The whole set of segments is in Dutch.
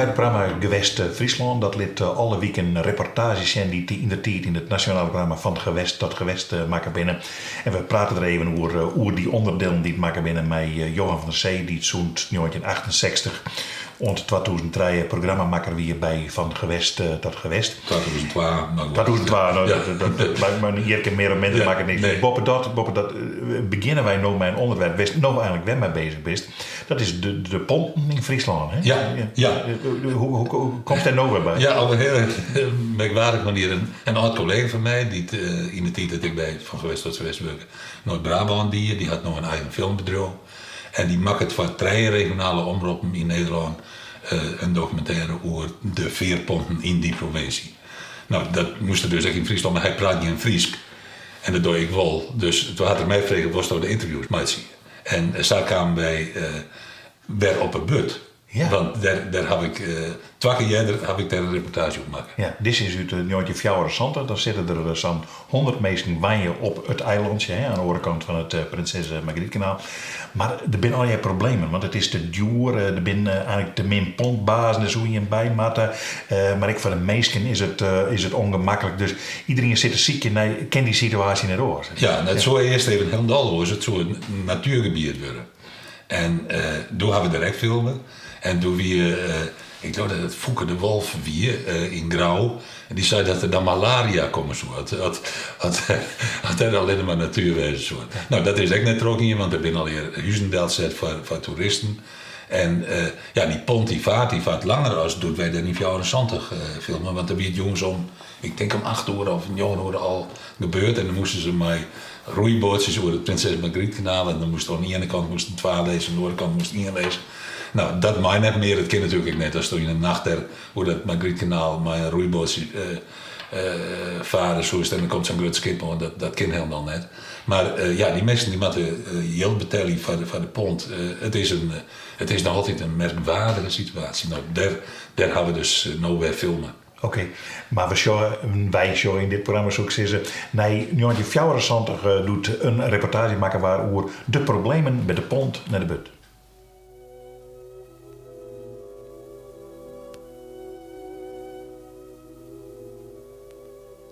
bij het programma Gewest Friesland. Dat liet alle weken reportages zijn die in de tijd in het nationale programma van het gewest tot gewest maken binnen. En we praten er even over die onderdelen die het maken binnen met Johan van der Zee, die het zo'n 1968 ont 2003 programma maken we bij van gewest tot gewest. 2002, maar hier kan meer of minder maken niks. Nee. Boppen dat beginnen wij nou met een onderwerp, wist nou eigenlijk wel mee bezig bent. Dat is de pompen in Friesland. Hè? Ja. Hoe komt daar nou weer bij? Ja, op een heel merkwaardige manier. Een oud collega van mij, die in de tijd dat ik bij van gewest tot gewest werkte, Noord-Brabant die had nog een eigen filmbedrijf. En die maakt het voor 3 regionale omroepen in Nederland een documentaire over de veerponten in die provincie. Nou, dat moest er dus echt in Friesland, maar hij praat niet in Fries. En dat doe ik wel. Dus toen had hij mij gevraagd, was door de interviews maar zien. En daar kwamen wij weer op een but. Ja. Want daar heb ik 2 keer heb ik daar een reportage op gemaakt. Ja, dit is uit de Noordje Fjouwer Santa. Daar zitten er zo'n 100 mensen waaien op het eilandje, hè, aan de overkant van het Prinses Margrietkanaal. Maar er zijn allerlei problemen, want het is te duur, er zijn eigenlijk te min pontbazen, zo je bij matten. Maar ik voor de meesten is het ongemakkelijk. Dus iedereen zit er ziek in, kent die situatie net oor. Ja, het zou eerst even helemaal is het zou een natuurgebied worden. En toen hebben we direct filmen. En toen ik geloof dat het Fouke de Wolf in Grauw. En die zei dat er dan malaria komen zo. Had er alleen maar natuurwezen zo. Nou, dat is echt net ook niet, want er zijn alweer huizendeld zet voor toeristen. En die pont die vaart langer als doet wij dan in 74 filmen. Want er werd jongens ik denk om 8 uur of 9 uur al gebeurd. En dan moesten ze mij roeibootjes over het Prinses Margrietkanaal. En dan moest er aan de ene kant 2 lezen, aan de andere kant moest 1 lezen. Nou, dat mij net meer, dat kan natuurlijk niet. Als je in de nacht hoe dat Margrietkanaal met een roeibootje varen, zo is het, en dan komt zo'n groot schip, dat kan helemaal net. Maar die mensen die moeten geld betalen voor de pont. Het is nog altijd een merkwaardige situatie. Nou, daar gaan we dus nou weer filmen. Oké, maar wij show in dit programma zoek ze nee, 1974 doet een reportage maken waarover de problemen met de pont naar de but.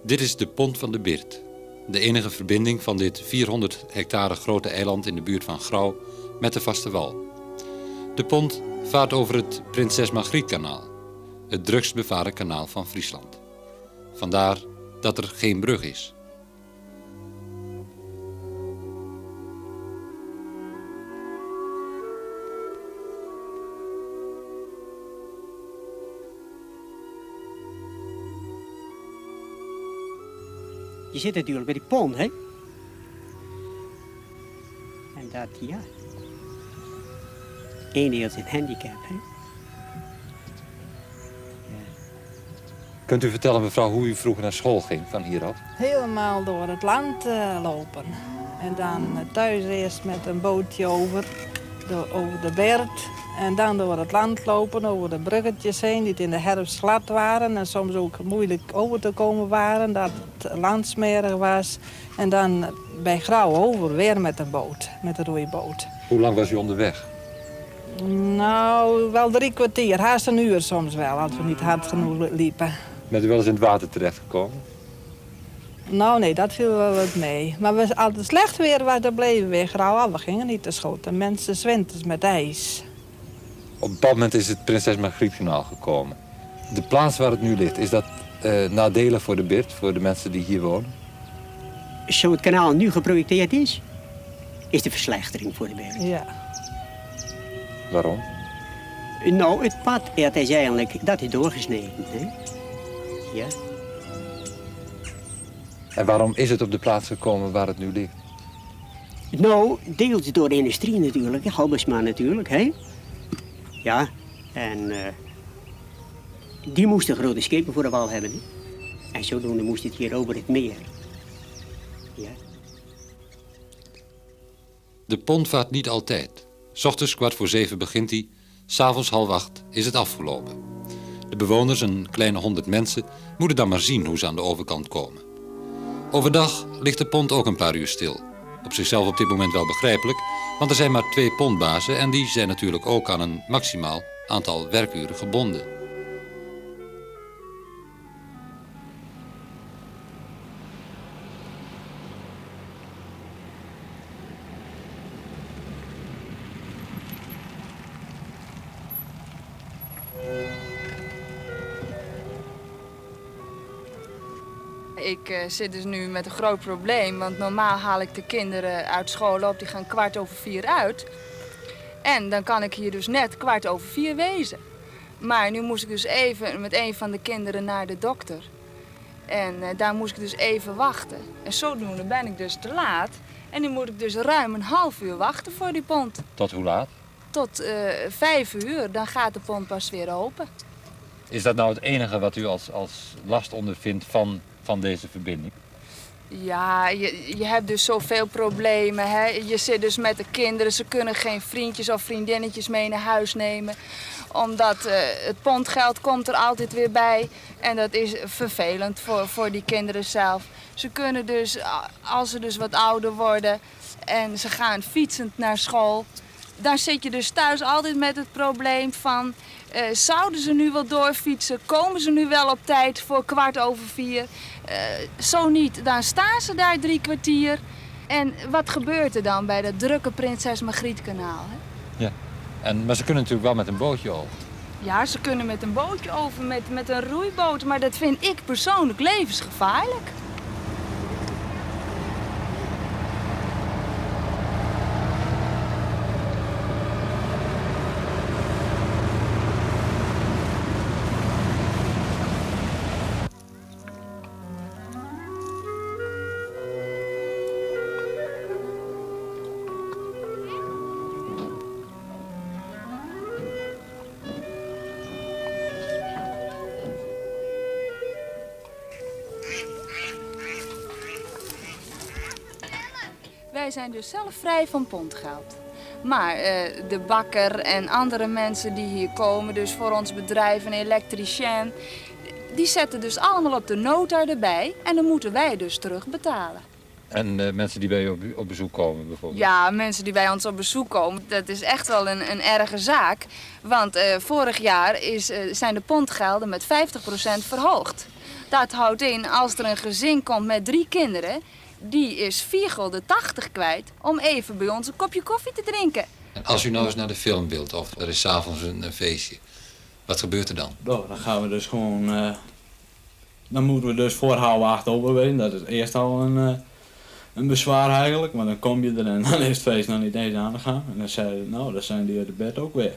Dit is de Pont van de Birt, de enige verbinding van dit 400 hectare grote eiland in de buurt van Grauw met de vaste wal. De pont vaart over het Prinses Margrietkanaal, het drukst bevaren kanaal van Friesland. Vandaar dat er geen brug is. Je zit natuurlijk bij die pont, hè? En dat, ja. Eén deel is een handicap, hè? Ja. Kunt u vertellen, mevrouw, hoe u vroeger naar school ging van hieraf? Helemaal door het land lopen. En dan thuis eerst met een bootje over de Bert. En dan door het land lopen, over de bruggetjes heen die in de herfst glad waren. En soms ook moeilijk over te komen waren, dat het land smerig was. En dan bij Grauw over, weer met een boot, met een roeiboot. Hoe lang was u onderweg? Nou, wel 3 kwartier, haast een uur soms wel, als we niet hard genoeg liepen. Bent u wel eens in het water terechtgekomen? Nou nee, dat viel wel wat mee. Maar als het slecht weer was, dan bleven we weer Grauw af. We gingen niet te schoten. Mensen 's winters met ijs. Op een bepaald moment is het Prinses Margrietkanaal gekomen. De plaats waar het nu ligt, is dat nadelig voor de Birt, voor de mensen die hier wonen? Zo het kanaal nu geprojecteerd is de verslechtering voor de Birt. Ja. Waarom? Nou, het pad, het is eigenlijk, dat is doorgesneden, hè? Ja. En waarom is het op de plaats gekomen waar het nu ligt? Nou, deels door de industrie natuurlijk, Halbersma natuurlijk, hè? Ja, en die moesten grote schepen voor de wal hebben. Hè? En zodoende moest het hier over het meer. Ja. De pont vaart niet altijd. 's Ochtends 6:45 begint hij, 's avonds 7:30 is het afgelopen. De bewoners, een kleine 100 mensen, moeten dan maar zien hoe ze aan de overkant komen. Overdag ligt de pont ook een paar uur stil. Op zichzelf op dit moment wel begrijpelijk, want er zijn maar 2 pontbazen en die zijn natuurlijk ook aan een maximaal aantal werkuren gebonden. Ik zit dus nu met een groot probleem, want normaal haal ik de kinderen uit school op. Die gaan 3:15 uit. En dan kan ik hier dus net 3:15 wezen. Maar nu moest ik dus even met een van de kinderen naar de dokter. En daar moest ik dus even wachten. En zodoende ben ik dus te laat. En nu moet ik dus ruim een half uur wachten voor die pont. Tot hoe laat? Tot 5:00, dan gaat de pont pas weer open. Is dat nou het enige wat u als last ondervindt van deze verbinding? Ja, je hebt dus zoveel problemen. Hè? Je zit dus met de kinderen. Ze kunnen geen vriendjes of vriendinnetjes mee naar huis nemen. Omdat het pontgeld komt er altijd weer bij. En dat is vervelend voor die kinderen zelf. Ze kunnen dus, als ze dus wat ouder worden en ze gaan fietsend naar school, dan zit je dus thuis altijd met het probleem van, zouden ze nu wel doorfietsen? Komen ze nu wel op tijd voor 4:15? Zo niet, dan staan ze daar 3 kwartier. En wat gebeurt er dan bij dat drukke Prinses Margrietkanaal? Hè? Ja. Maar ze kunnen natuurlijk wel met een bootje over. Ja, ze kunnen met een bootje over, met een roeiboot. Maar dat vind ik persoonlijk levensgevaarlijk. Wij zijn dus zelf vrij van pontgeld. Maar de bakker en andere mensen die hier komen, dus voor ons bedrijf, een elektricien, die zetten dus allemaal op de nota erbij en dan moeten wij dus terugbetalen. En mensen die bij u op bezoek komen bijvoorbeeld? Ja, mensen die bij ons op bezoek komen, dat is echt wel een erge zaak. Want vorig jaar zijn de pontgelden met 50% verhoogd. Dat houdt in, als er een gezin komt met 3 kinderen, die is 4,80 gulden kwijt om even bij ons een kopje koffie te drinken. En als u nou eens naar de film wilt of er is 's avonds een feestje, wat gebeurt er dan? Nou, dan gaan we dus gewoon, dan moeten we dus voor 7:30 open wezen. Dat is eerst al een bezwaar eigenlijk, maar dan kom je er en dan is het feest nog niet eens aan de gang. En dan zeiden ze, nou, dan zijn die uit de bed ook weer.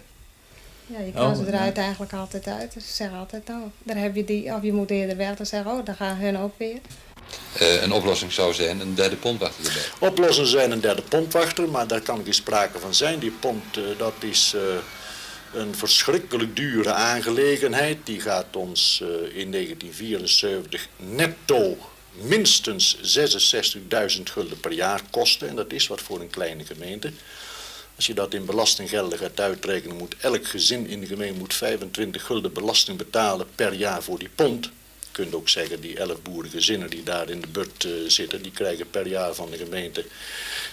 Ja, je kan ze eruit eigenlijk altijd uit. Dus ze zeggen altijd, nou, daar heb je die, of je moet eerder weg. Dan zeggen, oh, dan gaan hun ook weer. Een oplossing zou zijn een derde pontwachter erbij. Oplossen zijn een derde pontwachter, maar daar kan geen sprake van zijn. Die pont, dat is een verschrikkelijk dure aangelegenheid. Die gaat ons in 1974 netto minstens 66.000 gulden per jaar kosten. En dat is wat voor een kleine gemeente. Als je dat in belastinggelden gaat uitrekenen, moet elk gezin in de gemeente moet 25 gulden belasting betalen per jaar voor die pont. Je kunt ook zeggen, die 11 boerengezinnen die daar in de buurt zitten, die krijgen per jaar van de gemeente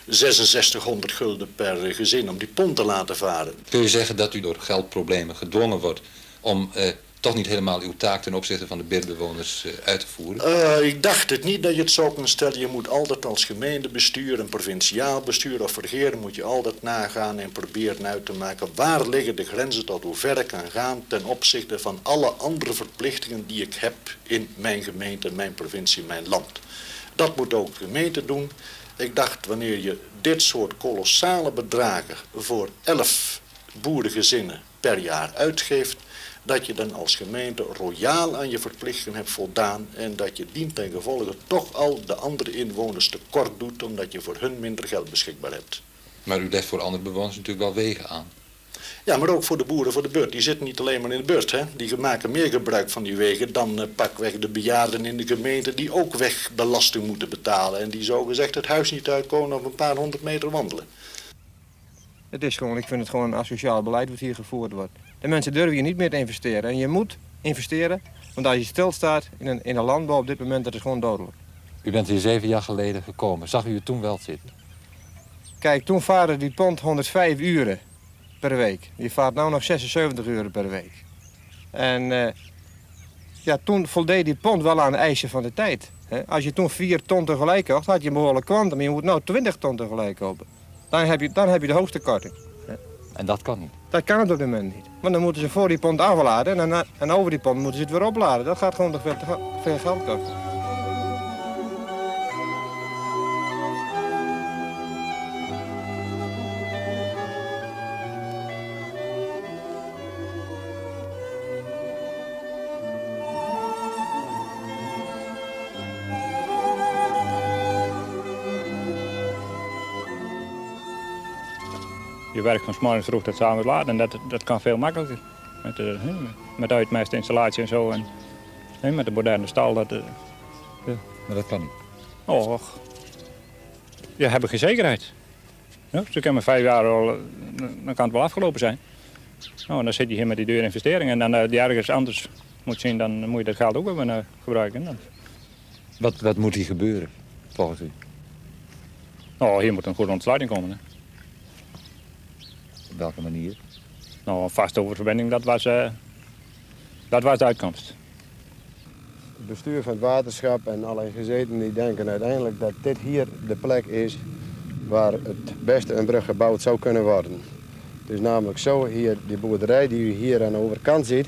6600 gulden per gezin om die pont te laten varen. Kun je zeggen dat u door geldproblemen gedwongen wordt om toch niet helemaal uw taak ten opzichte van de buurtbewoners uit te voeren? Ik dacht het niet dat je het zou kunnen stellen. Je moet altijd als gemeentebestuur en provinciaal bestuur of regeren moet je altijd nagaan en proberen uit te maken waar liggen de grenzen tot hoe ver ik kan gaan ten opzichte van alle andere verplichtingen die ik heb in mijn gemeente, mijn provincie, mijn land. Dat moet ook de gemeente doen. Ik dacht wanneer je dit soort kolossale bedragen voor 11 boerengezinnen per jaar uitgeeft, dat je dan als gemeente royaal aan je verplichtingen hebt voldaan en dat je dientengevolge toch al de andere inwoners tekort doet omdat je voor hun minder geld beschikbaar hebt. Maar u legt voor andere bewoners natuurlijk wel wegen aan. Ja, maar ook voor de boeren voor de beurt. Die zitten niet alleen maar in de beurt. Hè? Die maken meer gebruik van die wegen dan pakweg de bejaarden in de gemeente die ook wegbelasting moeten betalen en die zogezegd het huis niet uitkomen of een paar 100 meter wandelen. Het is gewoon, ik vind het gewoon een asociaal beleid wat hier gevoerd wordt. De mensen durven hier niet meer te investeren. En je moet investeren, want als je stilstaat in een landbouw op dit moment, dat is gewoon dodelijk. U bent hier 7 jaar geleden gekomen. Zag u het toen wel zitten? Kijk, toen vaarde die pont 105 uren per week. Die vaart nu nog 76 uren per week. En ja, toen voldeed die pont wel aan de eisen van de tijd. Als je toen 4 ton tegelijk had, had je een behoorlijk kwantum. Maar je moet nu 20 ton tegelijk kopen. Dan heb je de hoogste korting. En dat kan niet? Dat kan het op dit moment niet. Want dan moeten ze voor die pont afladen en over die pont moeten ze het weer opladen. Dat gaat gewoon te veel geld kosten. Je werkt van 's morgens vroeg tot 's avonds laat en dat kan veel makkelijker. Met uitmestinstallatie en zo en met de moderne stal. Maar dat kan niet. Och, je hebt geen zekerheid. Ja, dus ik heb maar 5 jaar al, dan kan het wel afgelopen zijn. Nou, dan zit je hier met die dure investering en dan die ergens anders moet zien, dan moet je dat geld ook weer gebruiken. Dan. Wat moet hier gebeuren, volgens u? Nou, hier moet een goede ontsluiting komen. Hè. Op welke manier? Nou, een vaste oververbinding, dat was de uitkomst. Het bestuur van het waterschap en alle gezetenen die denken uiteindelijk dat dit hier de plek is waar het beste een brug gebouwd zou kunnen worden. Het is namelijk zo, hier die boerderij die u hier aan de overkant ziet,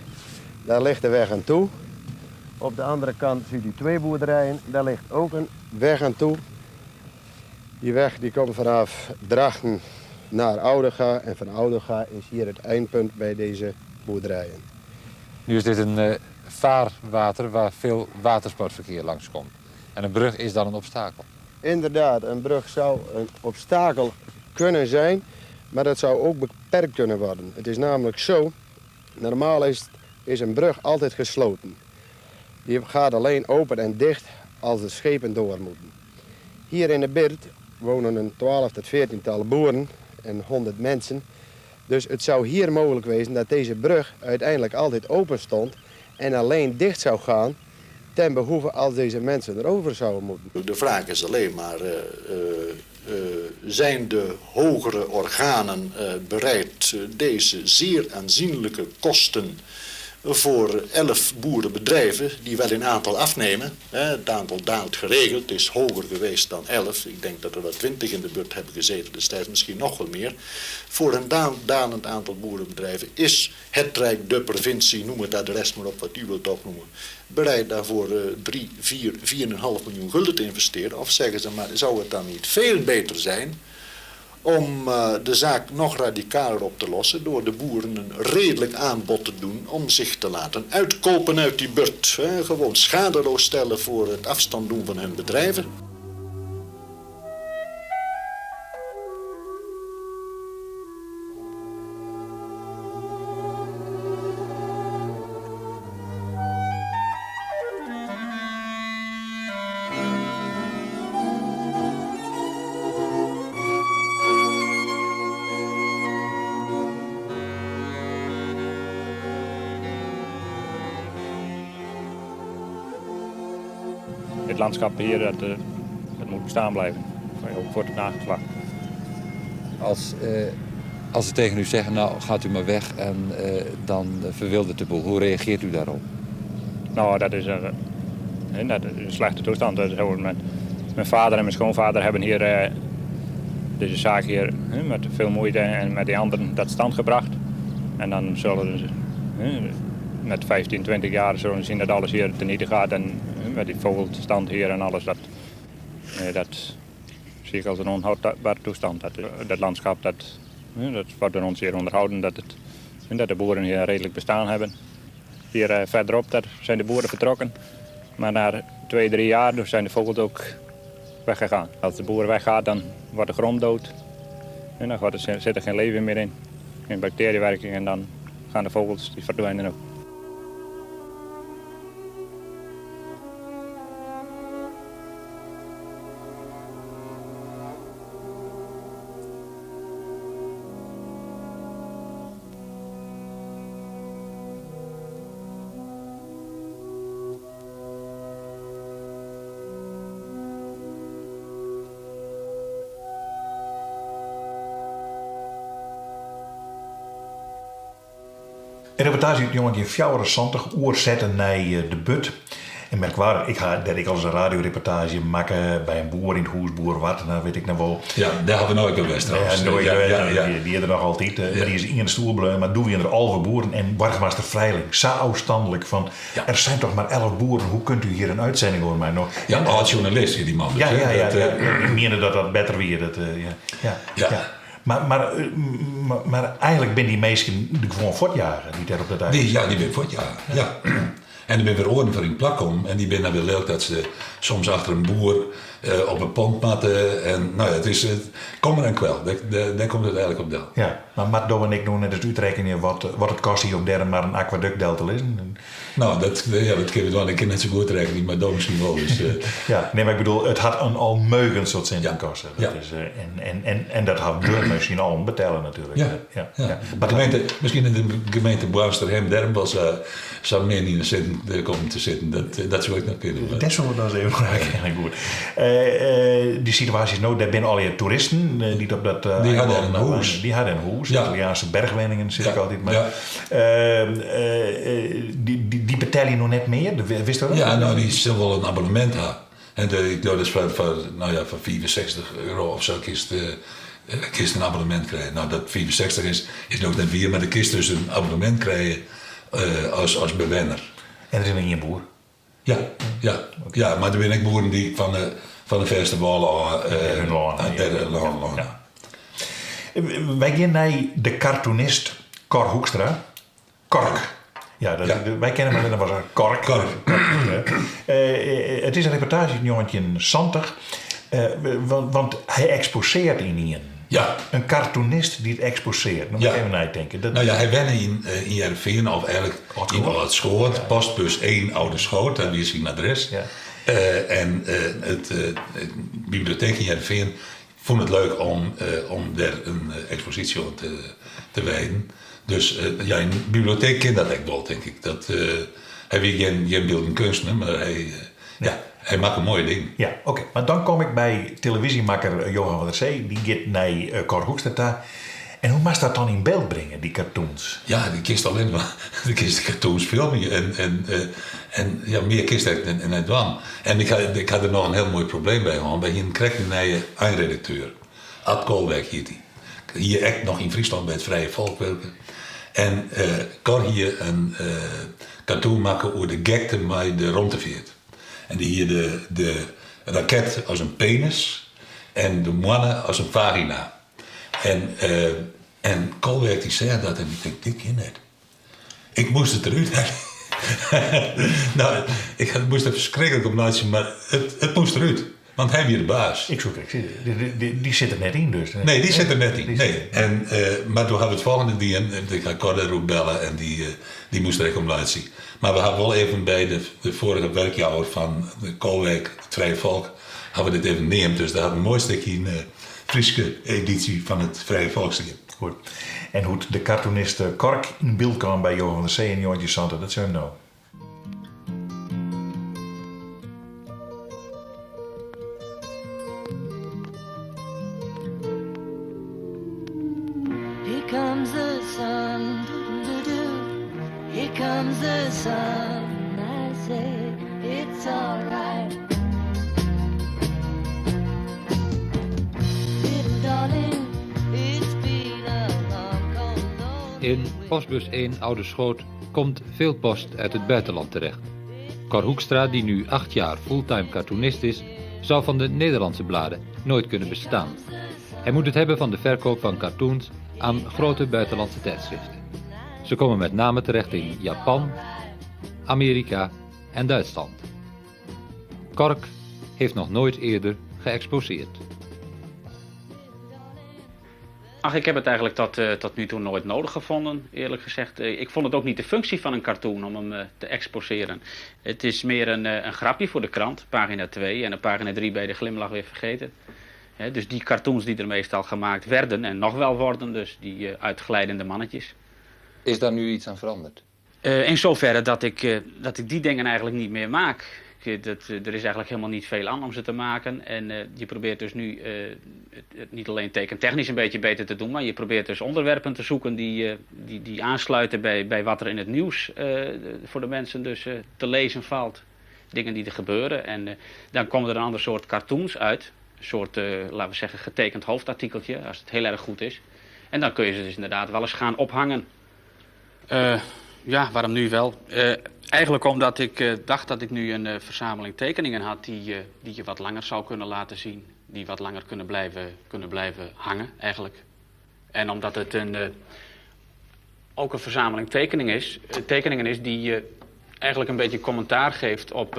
daar ligt de weg aan toe. Op de andere kant ziet u 2 boerderijen, daar ligt ook een weg aan toe. Die weg die komt vanaf Drachten naar Oudega en van Oudega is hier het eindpunt bij deze boerderijen. Nu is dit een vaarwater waar veel watersportverkeer langskomt. En een brug is dan een obstakel. Inderdaad, een brug zou een obstakel kunnen zijn, maar dat zou ook beperkt kunnen worden. Het is namelijk zo, normaal is een brug altijd gesloten. Die gaat alleen open en dicht als de schepen door moeten. Hier in de buurt wonen een 12 tot 14-tal boeren en 100 mensen. Dus het zou hier mogelijk wezen dat deze brug uiteindelijk altijd open stond en alleen dicht zou gaan ten behoeve als deze mensen erover zouden moeten. De vraag is alleen maar, zijn de hogere organen bereid deze zeer aanzienlijke kosten voor 11 boerenbedrijven die wel een aantal afnemen. Het aantal daalt geregeld, het is hoger geweest dan 11. Ik denk dat er wel 20 in de buurt hebben gezeten destijds, misschien nog wel meer. Voor een dalend aantal boerenbedrijven is het Rijk, de provincie, noem het adres maar op wat u wilt opnoemen, bereid daarvoor 3, 4, 4,5 miljoen gulden te investeren. Of zeggen ze maar, zou het dan niet veel beter zijn om de zaak nog radicaler op te lossen door de boeren een redelijk aanbod te doen om zich te laten uitkopen uit die buurt. Gewoon schadeloos stellen voor het afstand doen van hun bedrijven. Het landschap hier, dat moet bestaan blijven. Ook voor het nageslacht. Als ze tegen u zeggen, nou gaat u maar weg en dan verwildert de boel. Hoe reageert u daarop? Nou, dat is een slechte toestand. Mijn vader en mijn schoonvader hebben hier deze zaak hier met veel moeite en met die anderen tot stand gebracht. En dan zullen ze met 15, 20 jaar zullen we zien dat alles hier teniet gaat. En met die vogelstand hier en alles, dat zie ik als een onhoudbare toestand. Dat landschap, dat wordt door ons hier onderhouden, dat de boeren hier een redelijk bestaan hebben. Hier verderop daar zijn de boeren vertrokken, maar na 2, 3 jaar zijn de vogels ook weggegaan. Als de boer weggaat, dan wordt de grond dood. En dan zit er geen leven meer in, geen bacteriewerking en dan gaan de vogels, die verdwijnen ook. In de reportage jongen die 74 uur zetten naar de but. En merkwaardig, dat ik als een radioreportage maken bij een boer in het Hoesboer, wat, dan weet ik nog wel. Ja, daar hebben we nooit geweest trouwens. Die er nog altijd, maar die is in de stoel bleven, maar doen we er al boeren en burgemeester Vrijling, zo afstandelijk van, er zijn toch maar 11 boeren, hoe kunt u hier een uitzending over mij nog? Ja, als journalist hier die man. Ik meende dat beter weer. Maar eigenlijk ben die meesten gewoon voortjagen die daar op dat eiland. Die ben voortjagen, ja. En er ben weer oren voor in plak om. En die ben dan weer leuk dat ze soms achter een boer op een pont matten. En nou ja, het is kommer en kwel. Daar komt het eigenlijk op deel. Ja, maar Doe en ik doen net eens uitrekenen wat het kost hier op derde maar een aquaductdel te lezen. Nou, dat kunnen we doen. Ik kan net zo goed rekenen, maar Doe misschien wel. Dus, ja, nee, maar ik bedoel, het had een almeugens soort centen kosten. Dat is, en dat had de misschien al betalen natuurlijk. Ja. Maar misschien in de gemeente Boamsterhem-Derm was zou meer niet zitten komen te zitten. Dat zou ik nog kunnen doen. Dat zullen we dan eens even vragen. Goed. Die situatie is nou, daar zijn al je toeristen die op dat die hadden een hoes. Die hadden een hoes. Ja. Italiaanse bergwenningen zit ik altijd mee. Ja. Die betaal je nog net meer? Wist je dat? Ja, nou die zal wel een abonnement hebben. En ik doe dus voor 65 euro of zo kist een abonnement krijgen. Nou, dat 64 is nog net weer, maar de kist dus een abonnement krijgen als bewoner. En er is een boer? Ja, maar er ben ik boeren die van de verste wallen Wij gaan naar de cartoonist Cor Hoekstra. Kork. Ja, wij kennen hem, dat was een Kork. Het is een reportage in 1970, want hij exposeert in hier. Ja. Een cartoonist die het exposeert. Dan moet ik even nadenken. Nou ja, hij wenne in Jereveen, of eigenlijk in Oud Schoot, postbus 1 Oude Schoot, dat is zijn adres. Ja. En het bibliotheek in Jereveen vond het leuk om daar een expositie op te wijden. Dus in de bibliotheek kent dat echt wel, denk ik. Hij wil geen beeldend kunstenaar, maar hij maakt een mooie ding. Ja, oké. Maar dan kom ik bij televisiemaker Johan van der Zee. Die gaat naar Cor Hoekstra. En hoe mag dat dan in beeld brengen, die cartoons? Ja, die kist alleen maar de cartoons filmen. En meer kist en het dan. En ik had er nog een heel mooi probleem bij. Want bij hier kreeg een nieuwe eindredacteur. Ad Koolwijk heet hij. Hier echt nog in Friesland bij het Vrije Volk werken. En Cor hier een cartoon maken over de gekte met de rondteveert. En die hier de raket als een penis en de mannen als een vagina. En Koolwijk die zei dat en ik denk, dit keer net. Ik moest het eruit hebben. Nou, ik moest er verschrikkelijk op nadenken, maar het moest eruit. Want hij weer de baas. Die zit er net in dus. Nee, die zit er net in. Nee. Maar toen hadden we het volgende die ik ga Cor erop bellen en die moest er echt om laten zien. Maar we hadden wel even bij de vorige werkjaar van de Koolwijk, het Vrije Volk, hadden we dit even neemt. Dus daar had een mooi stukje in Friese editie van het Vrije Volk zien. Goed. En hoe de cartoonist Kork in beeld kwam bij Johan van der Zee en Joontje Santen, dat zijn we nou. Here comes the sun, here comes the sun, I say it's alright. Little darling, it's been a long, cold day. In postbus 1 Oude Schoot komt veel post uit het buitenland terecht. Cor Hoekstra, die nu 8 jaar fulltime cartoonist is, zou van de Nederlandse bladen nooit kunnen bestaan. Hij moet het hebben van de verkoop van cartoons aan grote buitenlandse tijdschriften. Ze komen met name terecht in Japan, Amerika en Duitsland. Kork heeft nog nooit eerder geëxposeerd. Ach, ik heb het eigenlijk tot nu toe nooit nodig gevonden, eerlijk gezegd. Ik vond het ook niet de functie van een cartoon om hem te exposeren. Het is meer een grapje voor de krant, pagina 2 en op pagina 3 bij de glimlach weer vergeten. Dus die cartoons die er meestal gemaakt werden en nog wel worden, dus die uitglijdende mannetjes. Is daar nu iets aan veranderd? In zoverre dat ik die dingen eigenlijk niet meer maak. Er is eigenlijk helemaal niet veel aan om ze te maken. En je probeert dus nu het niet alleen tekentechnisch een beetje beter te doen, maar je probeert dus onderwerpen te zoeken die aansluiten bij wat er in het nieuws voor de mensen dus te lezen valt. Dingen die er gebeuren. En dan komen er een ander soort cartoons uit. Een soort, laten we zeggen, getekend hoofdartikeltje, als het heel erg goed is. En dan kun je ze dus inderdaad wel eens gaan ophangen. Ja, waarom nu wel? Eigenlijk omdat ik dacht dat ik nu een verzameling tekeningen had die je wat langer zou kunnen laten zien. Die wat langer kunnen blijven hangen, eigenlijk. En omdat het ook een verzameling tekeningen is die eigenlijk een beetje commentaar geeft op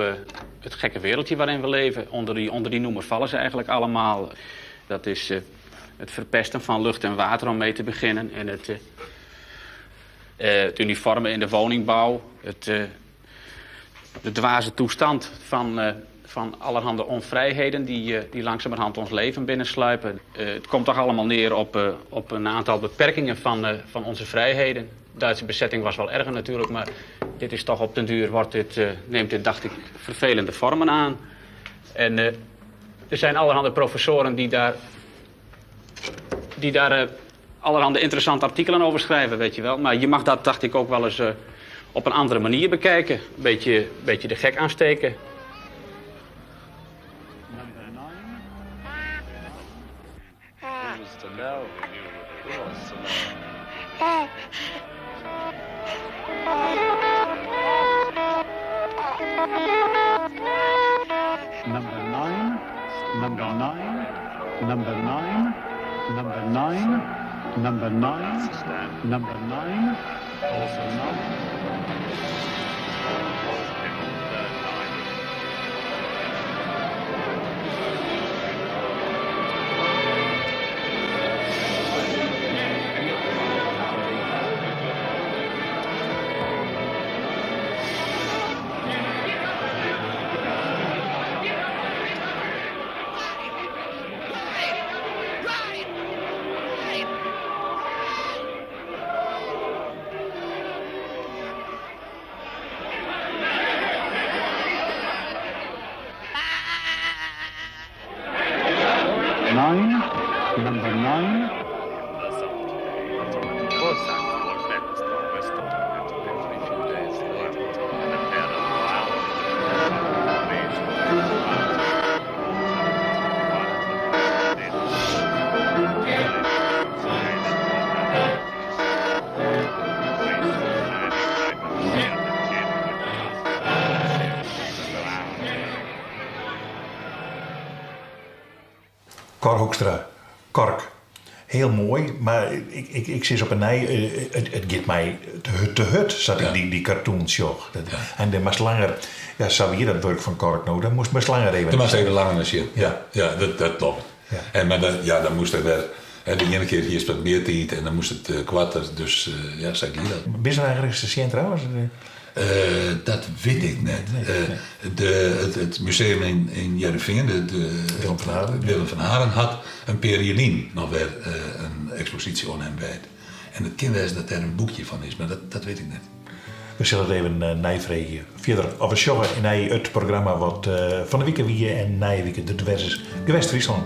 het gekke wereldje waarin we leven. Onder die noemer vallen ze eigenlijk allemaal. Dat is het verpesten van lucht en water om mee te beginnen. En het uniforme in de woningbouw. De dwaze toestand van allerhande onvrijheden die langzamerhand ons leven binnensluipen. Het komt toch allemaal neer op een aantal beperkingen van onze vrijheden. De Duitse bezetting was wel erger natuurlijk, maar dit is toch op den duur neemt dit, dacht ik, vervelende vormen aan. En er zijn allerhande professoren die daar allerhande interessante artikelen over schrijven, weet je wel. Maar je mag dat, dacht ik, ook wel eens op een andere manier bekijken. Een beetje de gek aansteken. Cor Hoekstra, Kork. Heel mooi, maar ik zit op een nij. Het gaat mij te hut, zat ik die cartoons, joh. En dan moest langer, ja, zou je dat werk van Kork nou, dan moest langer even. Dat moest even langer misschien. Ja, dat klopt. Ja. En maar dan moest er weer. De ene keer hier is wat meer tijd en dan moest het kwarter, dus ja, zei ik hier dat. Ben je eigenlijk recent trouwens? Dat weet ik net. Het museum in Jereveen, Willem van Haren, had een periodien nog weer een expositie aan hem wijd. En het kind is dat er een boekje van is, maar dat weet ik net. We zullen het even nijvregen. Verder over sjoggen in het programma wat van de week wie en nijweek de diverse gewest Friesland.